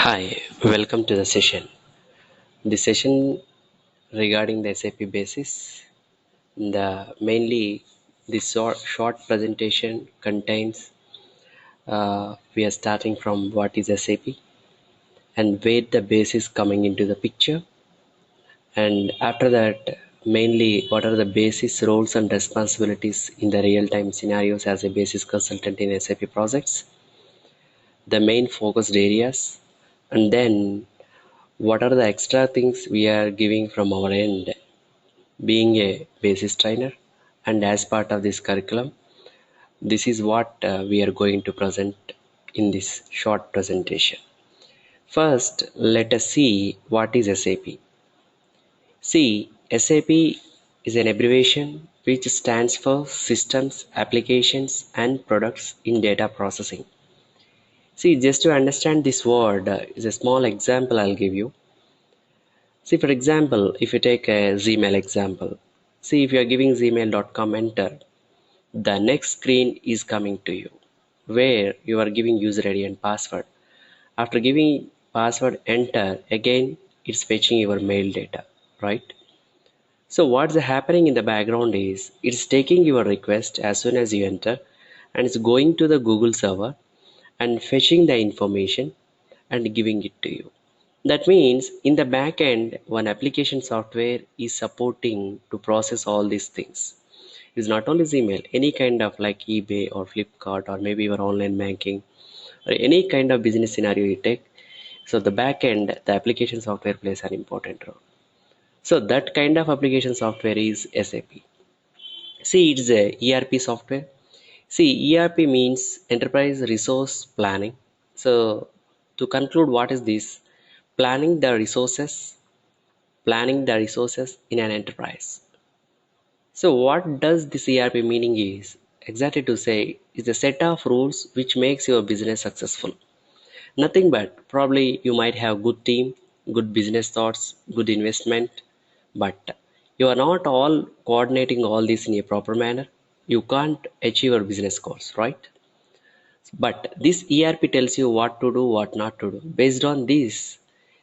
Hi, welcome to the session. The session regarding the SAP basis. Mainly this short presentation contains we are starting from what is SAP and where the basis coming into the picture, and after that mainly what are the basis roles and responsibilities in the real-time scenarios as a basis consultant in SAP projects, the main focused areas, and then what are the extra things we are giving from our end being a basis trainer. And as part of this curriculum, this is what we are going to present in this short presentation. First, let us see what is SAP. See, SAP is an abbreviation which stands for Systems, Applications and Products in Data Processing. See, just to understand this word is a small example I'll give you. See, for example, if you take a Gmail example, see, if you are giving gmail.com enter, the next screen is coming to you where you are giving user ID and password. After giving password enter, again it's fetching your mail data, right? So what's happening in the background is it's taking your request as soon as you enter, and it's going to the Google server and fetching the information and giving it to you. That means in the back end, one application software is supporting to process all these things. It's not only Gmail, any kind of like eBay or Flipkart or maybe your online banking or any kind of business scenario you take. So the back end, the application software plays an important role. So that kind of application software is SAP. See, it's a ERP software. See, ERP means Enterprise Resource Planning. So to conclude, what is this? Planning the resources, planning the resources in an enterprise. So what does this ERP meaning is? Exactly to say is a set of rules which makes your business successful. Nothing but probably you might have good team, good business thoughts, good investment, but you are not all coordinating all this in a proper manner. You can't achieve your business goals, right? But this ERP tells you what to do, what not to do. Based on this,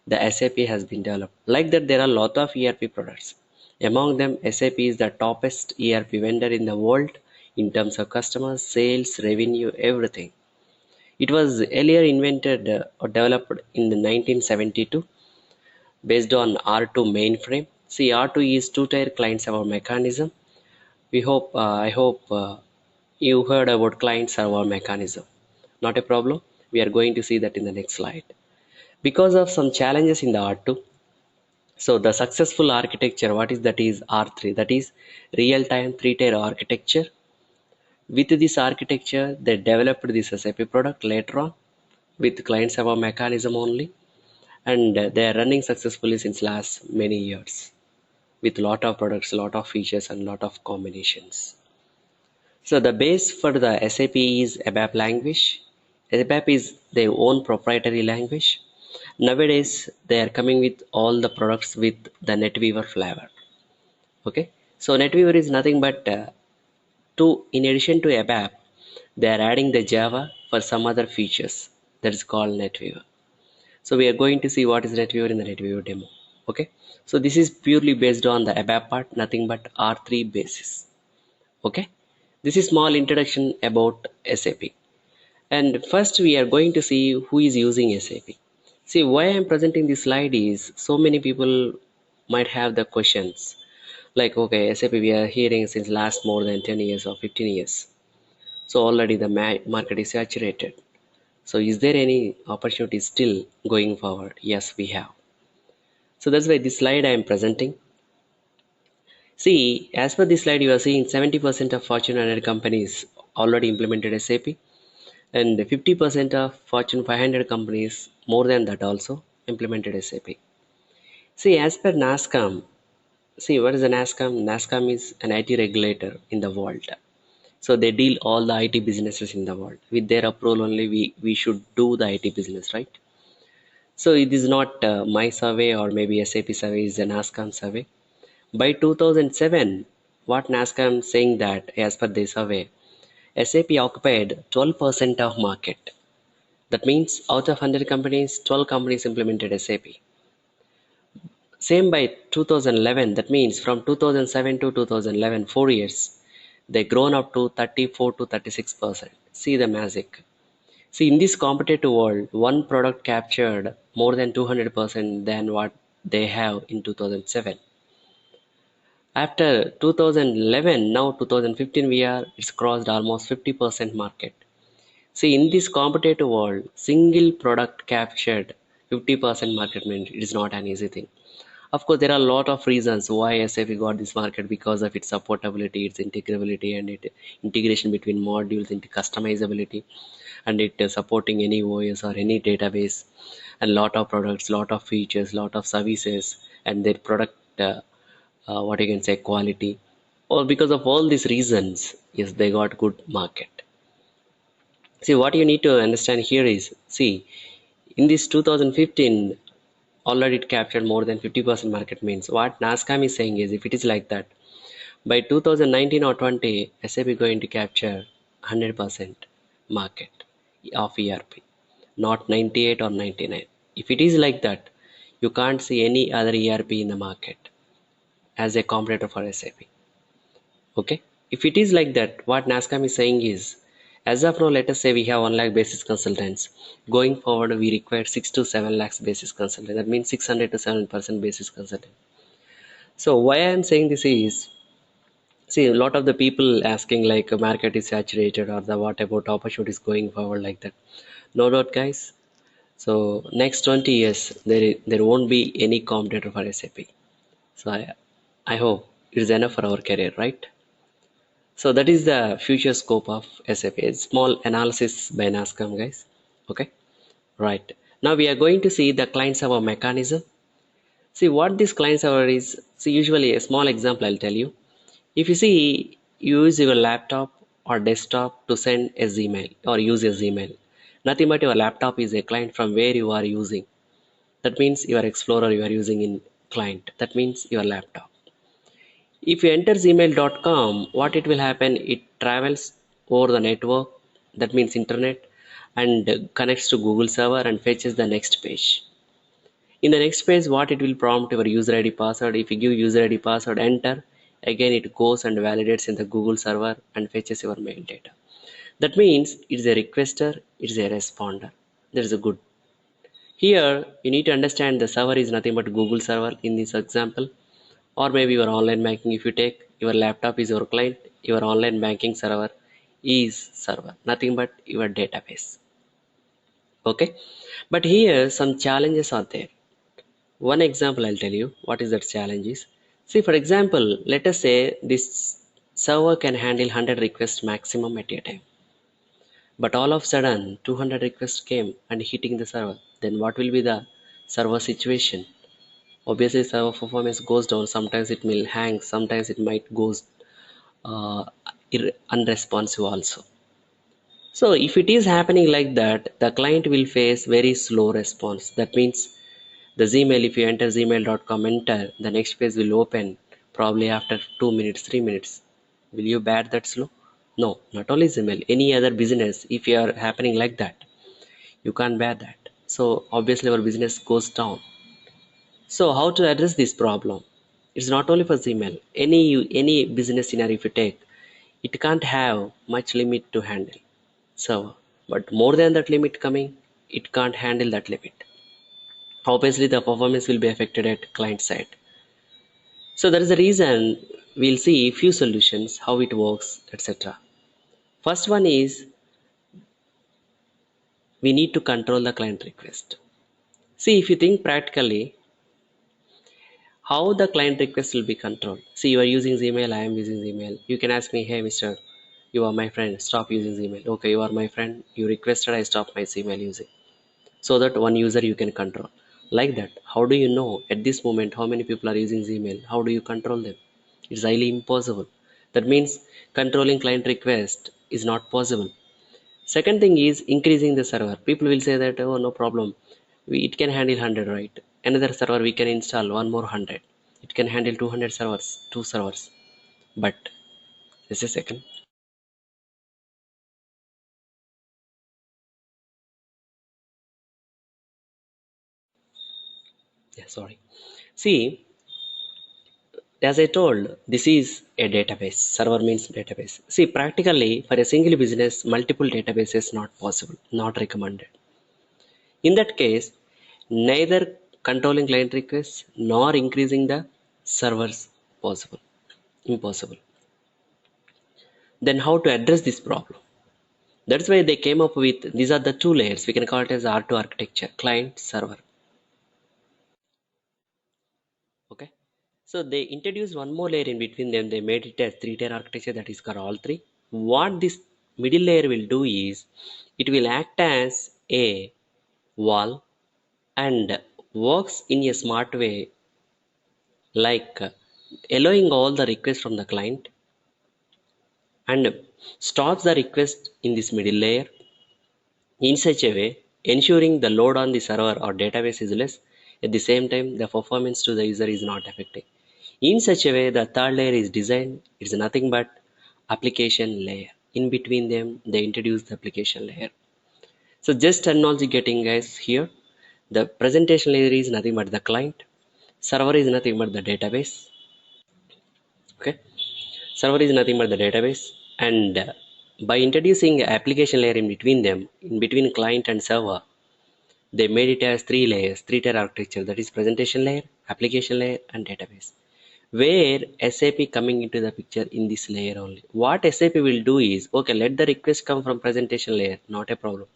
the SAP has been developed. Like that, there are a lot of ERP products. Among them, SAP is the toppest ERP vendor in the world in terms of customers, sales, revenue, everything. It was earlier invented or developed in the 1972 based on R2 mainframe. See, R2 is two-tier client-server mechanism. I hope you heard about client-server mechanism. Not a problem. We are going to see that in the next slide. Because of some challenges in the R2, so the successful architecture, what is that is R3, that is real-time three-tier architecture. With this architecture, they developed this SAP product later on with client-server mechanism only, and they are running successfully since last many years with lot of products, lot of features, and lot of combinations. So the base for the SAP is ABAP language. ABAP is their own proprietary language. Nowadays, they are coming with all the products with the NetWeaver flavor. Okay, so NetWeaver is nothing but in addition to ABAP, they are adding the Java for some other features that is called NetWeaver. So we are going to see what is NetWeaver in the NetWeaver demo. Okay, so this is purely based on the ABAP part, nothing but R3 basis. Okay, this is small introduction about SAP. And first we are going to see who is using SAP. See, why I'm presenting this slide is so many people might have the questions like, okay, SAP we are hearing since last more than 10 years or 15 years. So already the market is saturated. So is there any opportunity still going forward? Yes, we have. So that's why this slide I am presenting. See, as per this slide, you are seeing 70% of Fortune 100 companies already implemented SAP, and 50% of Fortune 500 companies, more than that also, implemented SAP. See, as per NASSCOM, see what is the NASSCOM? NASSCOM is an IT regulator in the world. So they deal all the IT businesses in the world. With their approval only, we should do the IT business, right? So it is not my survey or maybe SAP survey is the NASSCOM survey. By 2007, what NASSCOM saying that as per the survey, SAP occupied 12% of market. That means out of 100 companies, 12 companies implemented SAP. Same by 2011, that means from 2007 to 2011, 4 years, they grown up to 34 to 36%. See the magic. See, in this competitive world, one product captured more than 200% than what they have in 2007. After 2011, now 2015, it's crossed almost 50% market. See, in this competitive world, single product captured 50% market means it is not an easy thing. Of course, there are a lot of reasons why SAP got this market because of its supportability, its integrability, and its integration between modules into customizability, and it supporting any OS or any database, and lot of products, lot of features, lot of services, and their product, what you can say, quality. Or because of all these reasons, yes, they got good market. See, what you need to understand here is, see, in this 2015, already it captured more than 50% market means. What NASCAM is saying is, if it is like that, by 2019 or 20, SAP going to capture 100% market of ERP, not 98 or 99. If it is like that, you can't see any other ERP in the market as a competitor for SAP. Okay, if it is like that, what NASCAM is saying is, as of now, let us say we have 1 lakh basis consultants. Going forward, we require 6 to 7 lakhs basis consultant. That means 600 to 7% basis consultant. So why I am saying this is, see, a lot of the people asking like market is saturated or the what about opportunities going forward like that. No doubt, guys. So next 20 years, there won't be any competitor for SAP. So I hope it is enough for our career, right? So that is the future scope of SAP. It's small analysis by NASCOM, guys. Okay, right. Now we are going to see the client server mechanism. See what this client server is. See, usually a small example I'll tell you. If you see, you use your laptop or desktop to send a Gmail or use a Gmail. Nothing but your laptop is a client from where you are using. That means your Explorer you are using in client. That means your laptop. If you enter gmail.com, what it will happen, it travels over the network, that means internet, and connects to Google server and fetches the next page. In the next page, what it will prompt your user ID password. If you give user ID password, enter, again it goes and validates in the Google server and fetches your mail data. That means it's a requester, it's a responder. That is a good. Here you need to understand the server is nothing but Google server in this example, or maybe your online banking. If you take your laptop is your client, your online banking server is server, nothing but your database. Okay, but here some challenges are there. One example I'll tell you what is that challenge is. See, for example, let us say this server can handle 100 requests maximum at a time, but all of a sudden 200 requests came and hitting the server. Then what will be the server situation? Obviously server performance goes down. Sometimes it will hang, sometimes it might goes uh, unresponsive also. So if it is happening like that, the client will face very slow response. That means the Gmail, if you enter gmail.com, enter, the next page will open probably after 2 minutes, 3 minutes. Will you bear that slow? No, not only Gmail, any other business, if you are happening like that, you can't bear that. So obviously our business goes down. So how to address this problem? It's not only for Gmail. Any business scenario if you take, it can't have much limit to handle. So, but more than that limit coming, it can't handle that limit. Obviously, the performance will be affected at client side. So that is the reason we'll see few solutions, how it works, etc. First one is we need to control the client request. See, if you think practically, how the client request will be controlled. See, you are using Gmail, I am using Gmail. You can ask me, hey, Mr. You are my friend, stop using Gmail. Okay, you are my friend, you requested I stop my Gmail using. So that one user you can control. Like that, how do you know at this moment how many people are using Gmail? How do you control them? It's highly impossible. That means controlling client request is not possible. Second thing is increasing the server. People will say that, oh, no problem. It can handle 100, right? Another server we can install one more 100. It can handle 200 servers, two servers. But just a second. Yeah, sorry. See, as I told, this is a database. Server means database. See, practically for a single business, multiple databases not possible, not recommended. In that case, neither controlling client requests nor increasing the servers possible, impossible. Then how to address this problem? That's why they came up with these are the two layers. We can call it as R2 architecture, client server. Okay. So they introduced one more layer in between them. They made it as three-tier architecture that is called all three. What this middle layer will do is it will act as a wall and works in a smart way, like allowing all the requests from the client and stops the request in this middle layer in such a way ensuring the load on the server or database is less. At the same time, the performance to the user is not affected. In such a way, the third layer is designed. It's nothing but application layer. In between them, they introduce the application layer. So just analogy getting guys here. The presentation layer is nothing but the client. Server is nothing but the database. Okay. Server is nothing but the database. And by introducing application layer in between them, in between client and server, they made it as three layers, three-tier architecture. That is presentation layer, application layer, and database. Where SAP coming into the picture in this layer only. What SAP will do is, okay, let the request come from presentation layer, not a problem.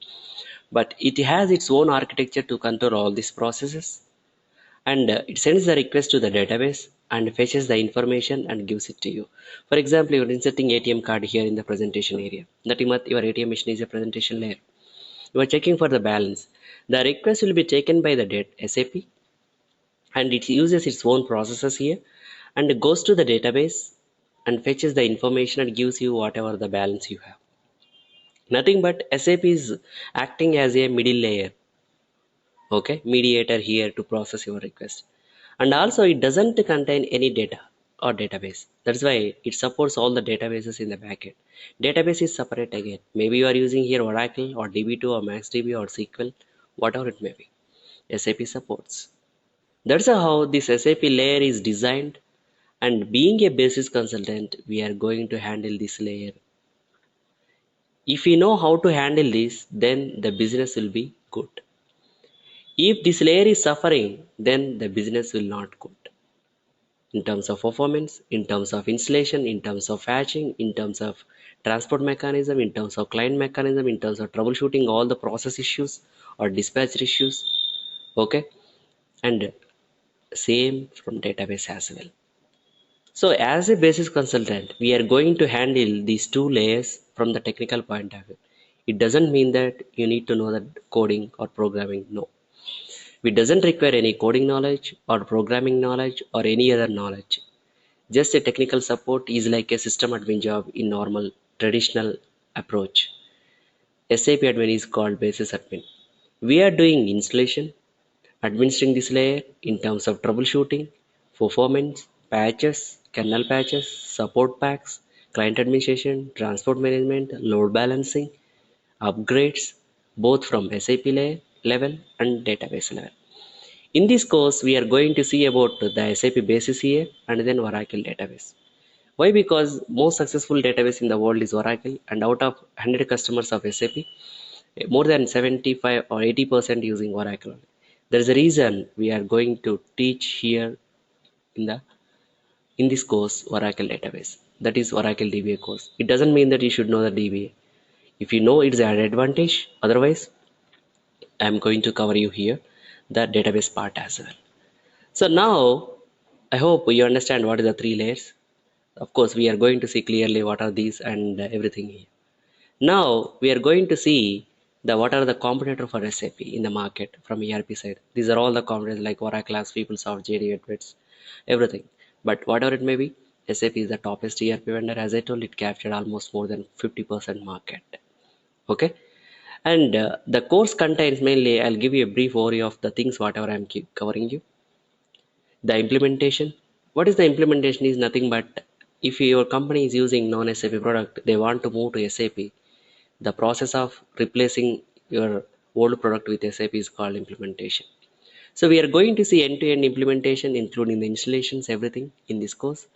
But it has its own architecture to control all these processes. And it sends the request to the database and fetches the information and gives it to you. For example, you're inserting ATM card here in the presentation area. That your ATM machine is a presentation layer. You are checking for the balance. The request will be taken by the SAP and it uses its own processes here and goes to the database and fetches the information and gives you whatever the balance you have. Nothing but SAP is acting as a middle layer, okay, mediator here to process your request. And also it doesn't contain any data or database. That's why it supports all the databases in the backend. Database is separate again. Maybe you are using here Oracle or DB2 or MaxDB or SQL, whatever it may be. SAP supports. That's how this SAP layer is designed, and being a basis consultant, we are going to handle this layer. If we know how to handle this, then the business will be good. If this layer is suffering, then the business will not good. In terms of performance, in terms of installation, in terms of patching, in terms of transport mechanism, in terms of client mechanism, in terms of troubleshooting all the process issues or dispatch issues, okay, and same from database as well. So as a basis consultant, we are going to handle these two layers from the technical point of view. It doesn't mean that you need to know the coding or programming. No, it doesn't require any coding knowledge or programming knowledge or any other knowledge. Just a technical support is like a system admin job in normal traditional approach. SAP admin is called basis admin. We are doing installation, administering this layer in terms of troubleshooting, performance, patches, kernel patches, support packs, client administration, transport management, load balancing, upgrades, both from SAP layer level and database level. In this course, we are going to see about the SAP basis here and then Oracle database. Why? Because most successful database in the world is Oracle, and out of 100 customers of SAP, more than 75 or 80% using Oracle. There is a reason we are going to teach here in the in this course Oracle database. That is Oracle DBA course. It doesn't mean that you should know the DBA. If you know, it's an advantage. Otherwise, I am going to cover you here the database part as well. So now I hope you understand what is the three layers. Of course, we are going to see clearly what are these and everything here. Now we are going to see the what are the competitor for SAP in the market from ERP side. These are all the competitors like Oracle, PeopleSoft, JD Edwards, everything. But whatever it may be, SAP is the toppest ERP vendor. As I told, it captured almost more than 50% market. Okay, and the course contains mainly. I'll give you a brief overview of the things whatever I'm covering you. The implementation. What is the implementation? Is nothing but if your company is using non-SAP product, they want to move to SAP. The process of replacing your old product with SAP is called implementation. So we are going to see end-to-end implementation, including the installations, everything in this course.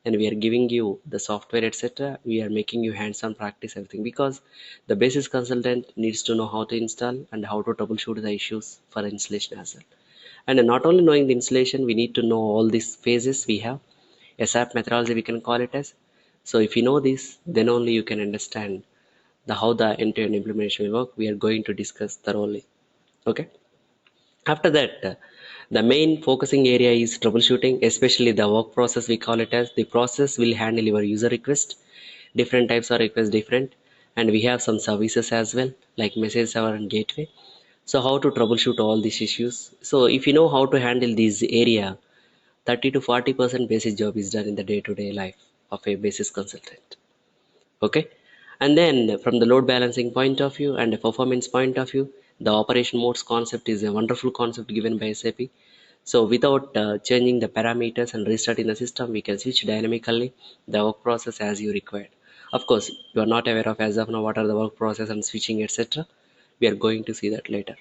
And we are giving you the software, etc. We are making you hands-on practice everything, because the basis consultant needs to know how to install and how to troubleshoot the issues for the installation as well. And not only knowing the installation, we need to know all these phases we have. SAP methodology we can call it as. So if you know this, then only you can understand the how the end-to-end implementation will work. We are going to discuss thoroughly. Okay. After that, the main focusing area is troubleshooting, especially the work process. We call it as the process will handle your user request. Different types of requests, different, and we have some services as well, like message server and gateway. So how to troubleshoot all these issues? So if you know how to handle this area, 30 to 40% basic job is done in the day-to-day life of a basis consultant. Okay, and then from the load balancing point of view and a performance point of view, the operation modes concept is a wonderful concept given by SAP. So without changing the parameters and restarting the system, we can switch dynamically the work process as you required. Of course, you are not aware of as of now what are the work process and switching, etc. We are going to see that later.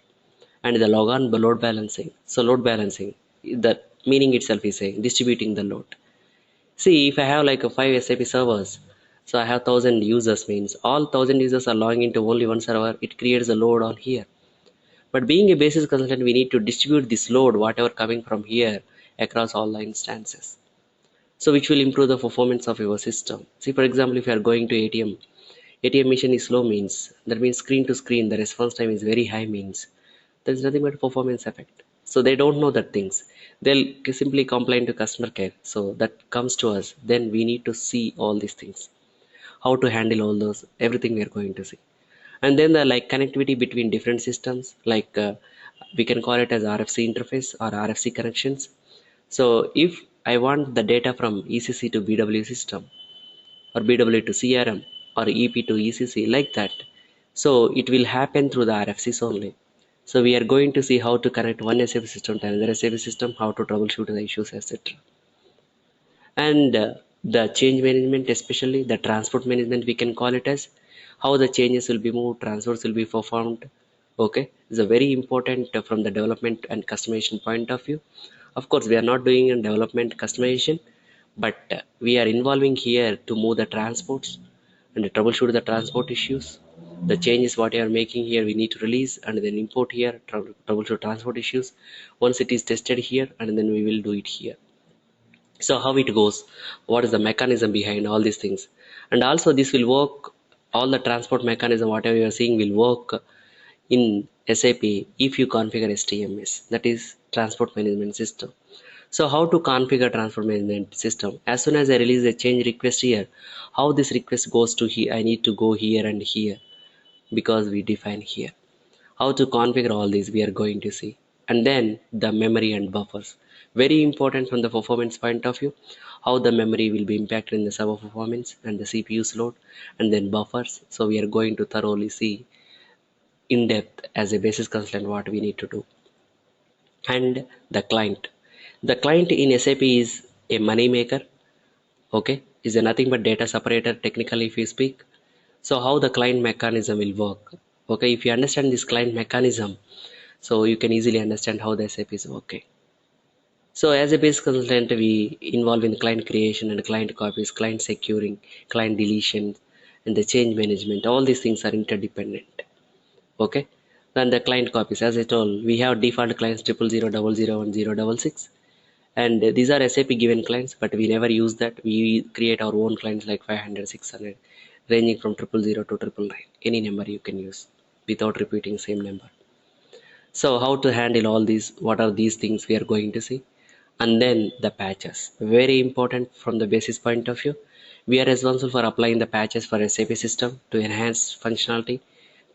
And the log on load balancing. So load balancing, the meaning itself is saying distributing the load. See, if I have like a 5 SAP servers, so I have 1,000 users, means all 1,000 users are logging into only one server. It creates a load on here. But being a basis consultant, we need to distribute this load, whatever coming from here, across all the instances. So which will improve the performance of your system. See, for example, if you are going to ATM machine is slow, means that means screen to screen, the response time is very high, means there is nothing but performance effect. So they don't know that things. They'll simply complain to customer care. So that comes to us. Then we need to see all these things. How to handle all those, everything we are going to see. And then the like connectivity between different systems, like we can call it as RFC interface or RFC connections. So if I want the data from ECC to BW system, or BW to CRM, or EP to ECC, like that, so it will happen through the RFCs only. So we are going to see how to connect one SAP system to another SAP system, how to troubleshoot the issues, etc. And the change management, especially the transport management, we can call it as how the changes will be moved, transfers will be performed. Okay, it's a very important from the development and customization point of view. Of course, we are not doing in development customization, but we are involving here to move the transports and troubleshoot the transport issues. The changes what you are making here, we need to release and then import here, troubleshoot transport issues. Once it is tested here, and then we will do it here. So how it goes, what is the mechanism behind all these things. And also this will work, all the transport mechanism whatever you are seeing will work in SAP if you configure STMS, that is transport management system. So how to configure transport management system? As soon as I release a change request here, how this request goes to here, I need to go here and here, because we define here how to configure all these we are going to see. And then the memory and buffers, very important from the performance point of view, how the memory will be impacted in the server performance and the CPU's load, and then buffers. So we are going to thoroughly see in depth as a basis consultant what we need to do. And the client in SAP is a money maker. Okay, is a nothing but data separator technically if we speak. So how the client mechanism will work? Okay, if you understand this client mechanism, so you can easily understand how the SAP is working. So as a base consultant, we involve in client creation and client copies, client securing, client deletion, and the change management. All these things are interdependent. Okay. Then the client copies, as I told, we have default clients 000, 000 and 066. And these are SAP given clients, but we never use that. We create our own clients like 500, 600, ranging from 000 to 999. Any number you can use without repeating same number. So how to handle all these, what are these things we are going to see. And then the patches, very important from the basis point of view. We are responsible for applying the patches for SAP system to enhance functionality,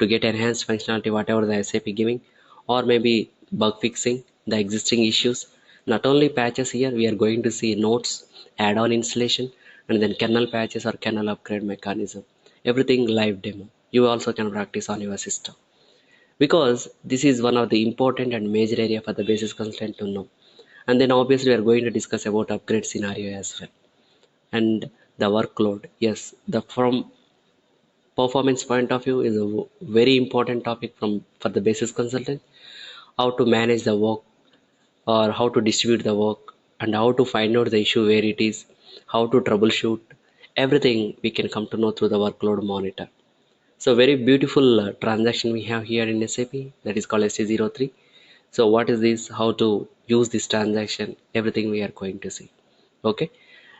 to get enhanced functionality whatever the SAP giving, or maybe bug fixing the existing issues. Not only patches, here we are going to see notes, add-on installation, and then kernel patches or kernel upgrade mechanism, everything live demo. You also can practice on your system, because this is one of the important and major area for the basis consultant to know. And then obviously we are going to discuss about upgrade scenario as well. And the workload, yes, the from performance point of view is a very important topic from for the basis consultant. How to manage the work, or how to distribute the work, and how to find out the issue where it is, how to troubleshoot. Everything we can come to know through the workload monitor. So very beautiful transaction we have here in SAP, that is called SC03. So what is this, how to use this transaction, everything we are going to see. Okay.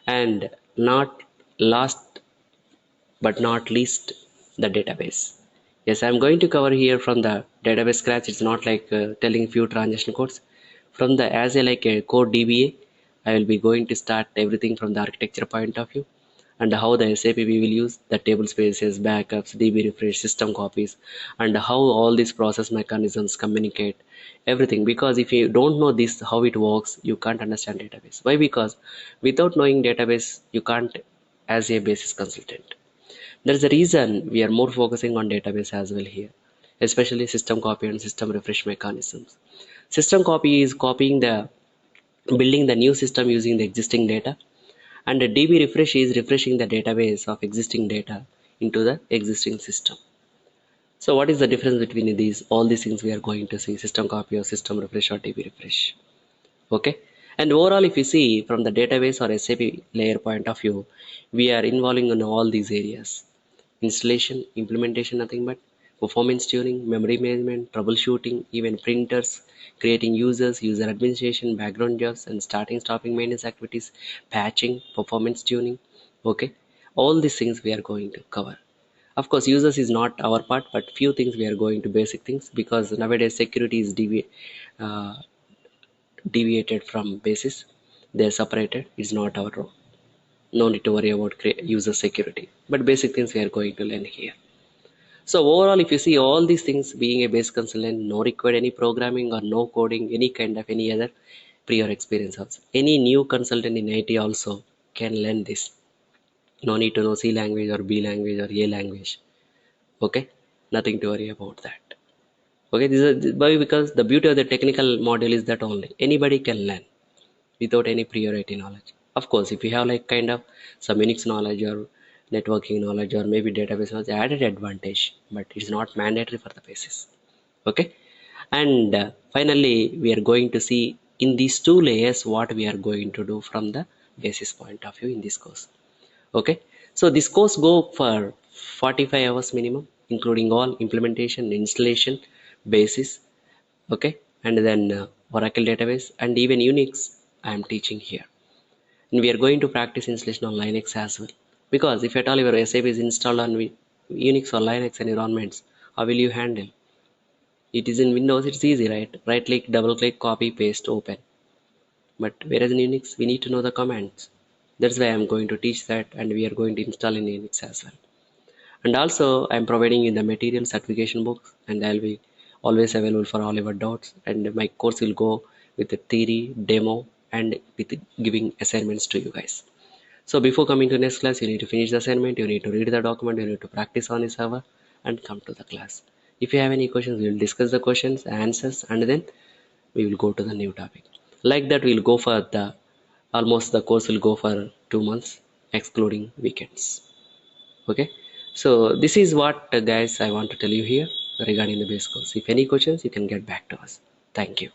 And not last but not least, the database. Yes, I'm going to cover here from the database scratch. It's not like telling few transaction codes from the as a like a code DBA. I will be going to start everything from the architecture point of view, and how the SAP we will use the table spaces, backups, DB refresh, system copies, and how all these process mechanisms communicate, everything. Because if you don't know this, how it works, you can't understand database. Why? Because without knowing database, you can't as a basis consultant. There's a reason we are more focusing on database as well here, especially system copy and system refresh mechanisms. System copy is copying the building the new system using the existing data, and the DB refresh is refreshing the database of existing data into the existing system. So what is the difference between these? All these things we are going to see: system copy or system refresh or DB refresh. Okay. And overall, if you see from the database or SAP layer point of view, we are involving in all these areas: installation, implementation, nothing but performance tuning, memory management, troubleshooting, even printers, creating users, user administration, background jobs, and starting, stopping maintenance activities, patching, performance tuning. Okay, all these things we are going to cover. Of course, users is not our part, but few things we are going to basic things, because nowadays security is uh, deviated from basis. They are separated. It's not our role. No need to worry about user security. But basic things we are going to learn here. So overall, if you see all these things, being a base consultant, no required any programming or no coding, any kind of any other prior experience also. Any new consultant in IT also can learn this. No need to know C language or B language or A language. Okay, nothing to worry about that. Okay, this is why, because the beauty of the technical module is that only anybody can learn without any priority knowledge. Of course, if you have like kind of some Unix knowledge or networking knowledge or maybe database knowledge, added advantage, but it's not mandatory for the basis. Okay, and finally, we are going to see in these two layers what we are going to do from the basis point of view in this course. Okay, so this course go for 45 hours minimum, including all implementation, installation, basis. Okay, and then Oracle database and even Unix I am teaching here. And we are going to practice installation on Linux as well, because if at all your SAP is installed on Unix or Linux environments, how will you handle it? Is in Windows, it's easy, right click, double click, copy, paste, open. But whereas in Unix we need to know the commands. That's why I'm going to teach that, and we are going to install in Unix as well. And also I'm providing you the material certification books, and I'll be always available for all your doubts. And my course will go with the theory, demo, and with giving assignments to you guys. So before coming to next class, you need to finish the assignment, you need to read the document, you need to practice on the server, and come to the class. If you have any questions, we will discuss the questions, answers, and then we will go to the new topic. Like that, we'll go for the almost the course will go for 2 months, excluding weekends. Okay, so this is what guys I want to tell you here regarding the base course. If any questions, you can get back to us. Thank you.